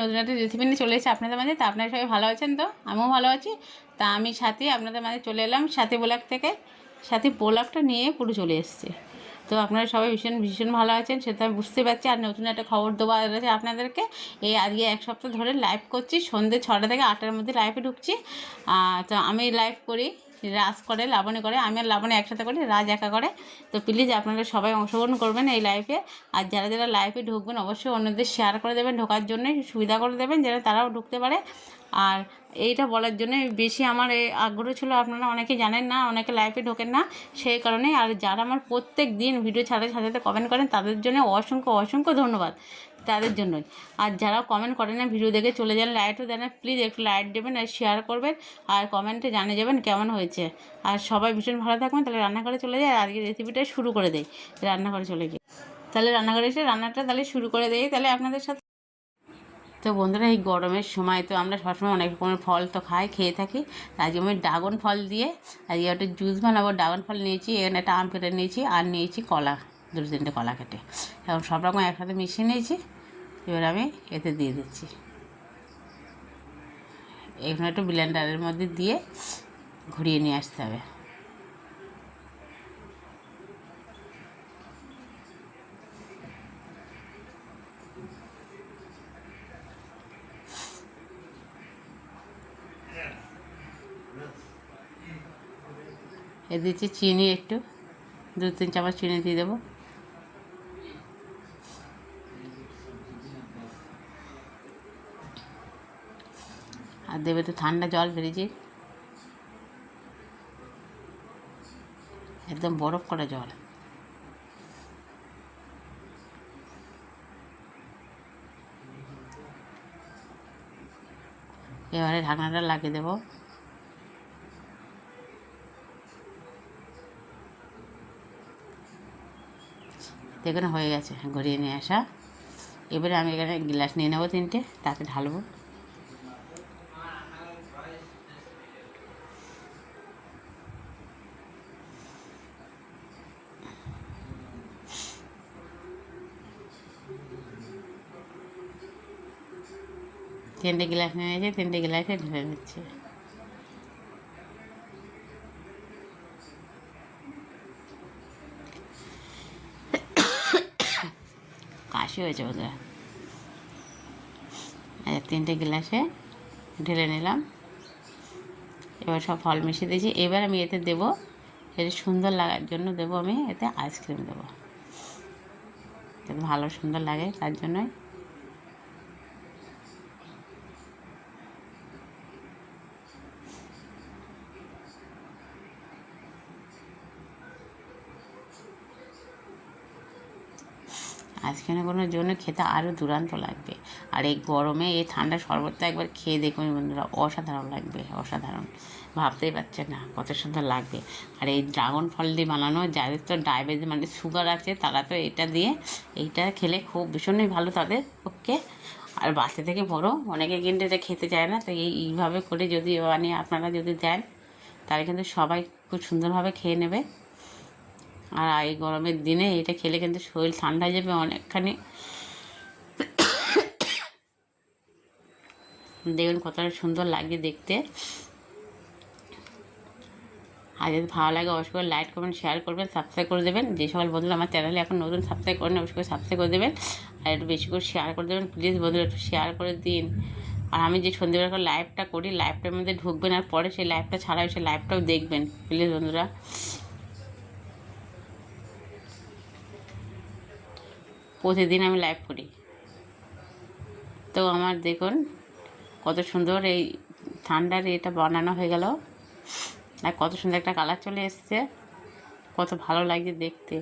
নতুন একটা রেসিপি নিয়ে চলে এসেছি আপনাদের মাঝে। তা আপনারা সবাই ভালো আছেন? তো আমিও ভালো আছি। তা আমি সাথী আপনাদের মাঝে চলে এলাম সাথী ব্লগ থেকে। সাথী ব্লগটা নিয়ে পুরো চলে এসেছি। তো আপনারা সবাই ভীষণ ভীষণ ভালো আছেন সেটা আমি বুঝতে পারছি। আর নতুন একটা খবর দেওয়া আছে আপনাদেরকে। এই আজকে এক সপ্তাহ ধরে লাইভ করছি, সন্ধ্যে 6টা থেকে 8টার মধ্যে লাইভে ঢুকছি। তো আমি লাইভ করি, রাজ করে, লাবণী করে, আমি আর লাবণী একসাথে করি, রাজ একা করে। তো প্লিজ আপনারা সবাই অংশগ্রহণ করবেন এই লাইভে। আর যারা যারা লাইভে ঢুকবেন অবশ্যই অন্যদের শেয়ার করে দেবেন, ঢোকার জন্য সুবিধা করে দেবেন যেন তারাও ঢুকতে পারে। আর এইটা বলার জন্য বেশি আমার এই আগ্রহ ছিল, আপনারা অনেকে জানেন না, অনেকে লাইভে ঢোকেন না, সেই কারণে। আর যারা আমার প্রত্যেক দিন ভিডিও ছাড়ার সাথে সাথে কমেন্ট করেন তাদের জন্য অসংখ্য অসংখ্য ধন্যবাদ, তাদের জন্যই। আর যারা কমেন্ট করেন না, ভিডিও দেখে চলে যান, লাইটও দেন না, প্লিজ একটু লাইট দেবেন আর শেয়ার করবেন। আর কমেন্টে জানিয়ে যাবেন কেমন হয়েছে। আর সবাই ভীষণ ভালো থাকবেন। তাহলে রান্নাঘরে চলে যায়, আজকে রেসিপিটা শুরু করে দেয়। রান্নাঘরে চলে গিয়ে তাহলে রান্নাঘরে এসে রান্নাটা তাহলে শুরু করে দেয় তাহলে আপনাদের সাথে। তো বন্ধুরা, এই গরমের সময় তো আমরা সবসময় অনেক রকমের ফল তো খেয়ে থাকি। আজকে আমি ড্রাগন ফল দিয়ে আজকে একটা জুস বানাবো। ড্রাগন ফল নিয়েছি, এখানে একটা আম কেটে নিয়েছি, আর নিয়েছি কলা, 2-3টে কলা কেটে, এখন সব রকম একসাথে মিশিয়ে নিয়েছি। এবার আমি এতে দিয়ে দিচ্ছি, এখানে একটু ব্লেন্ডারের মধ্যে দিয়ে ঘুরিয়ে নিয়ে আসতে হবে। এ দিচ্ছি চিনি, একটু 2-3 চামচ চিনি দিয়ে দেবো। আর দেবে তো ঠান্ডা জল, বেরিয়েছি একদম বরফ করা জল। এবারে ঢাকনাটা লাগিয়ে দেবো। দেখুন হয়ে গেছে ঘুরিয়ে নিয়ে আসা। এবারে আমি এখানে গ্লাস নিয়ে নেবো 3টে, তাতে ঢালবো। তিনটে গ্লাস নিয়ে নিয়েছি, 3টে গ্লাসে ঢেলে নিচ্ছি। কাশি হয়েছে বোধহয়। 3টে গ্লাসে ঢেলে নিলাম। এবার সব ফল মিশিয়ে দিয়েছি। এবার আমি এতে দেবো, এটা সুন্দর লাগার জন্য দেবো, আমি এতে আইসক্রিম দেবো, যাতে ভালো সুন্দর লাগে তার জন্যই। আইসক্রিমের জন্য খেতে আরও দুর্দান্ত লাগবে। আর এই গরমে এই ঠান্ডা শরবতটা একবার খেয়ে দেখুন বন্ধুরা, অসাধারণ লাগবে, অসাধারণ, ভাবতেই পারছেন না কত সুন্দর লাগবে। আর এই ড্রাগন ফল দিয়ে বানানো, যাদের তো ডায়াবেটিস মানে সুগার আছে, তারা তো এইটা খেলে খুব ভীষণই ভালো তাদের পক্ষে। আর বাচ্চা থেকে বড় অনেকে কিন্তু এটা খেতে চায় না। তো এইভাবে করে যদি বানিয়ে আপনারা যদি দেন, তাহলে কিন্তু সবাই খুব সুন্দরভাবে খেয়ে নেবে। আর এই গরমের দিনে এটা খেলে কিন্তু শরীর ঠান্ডা হয়ে যাবে অনেকখানি। দেখুন কতটা সুন্দর লাগছে দেখতে। আর যদি ভালো লাগে অবশ্যই করে লাইক করবেন, শেয়ার করবেন, সাবস্ক্রাইব করে দেবেন। যে সকল বন্ধুরা আমার চ্যানেলে এখন নতুন সাবস্ক্রাইব করেন, অবশ্যই করে সাবস্ক্রাইব করে দেবেন। আর একটু বেশি করে শেয়ার করে দেবেন প্লিজ বন্ধুরা, একটু শেয়ার করে দিন। আর আমি যে সন্ধ্যেবেলা করে লাইভটা করি, লাইভটার মধ্যে ঢুকবেন, আর পরে সেই লাইভটা ছাড়া সেই লাইভটাও দেখবেন প্লিজ বন্ধুরা। প্রতিদিন আমি লাইভ করি। তো আমার দেখুন কত সুন্দর এই ঠান্ডার এটা বানানো হয়ে গেল। আর কত সুন্দর একটা কালার চলে এসছে, কত ভালো লাগছে দেখতে।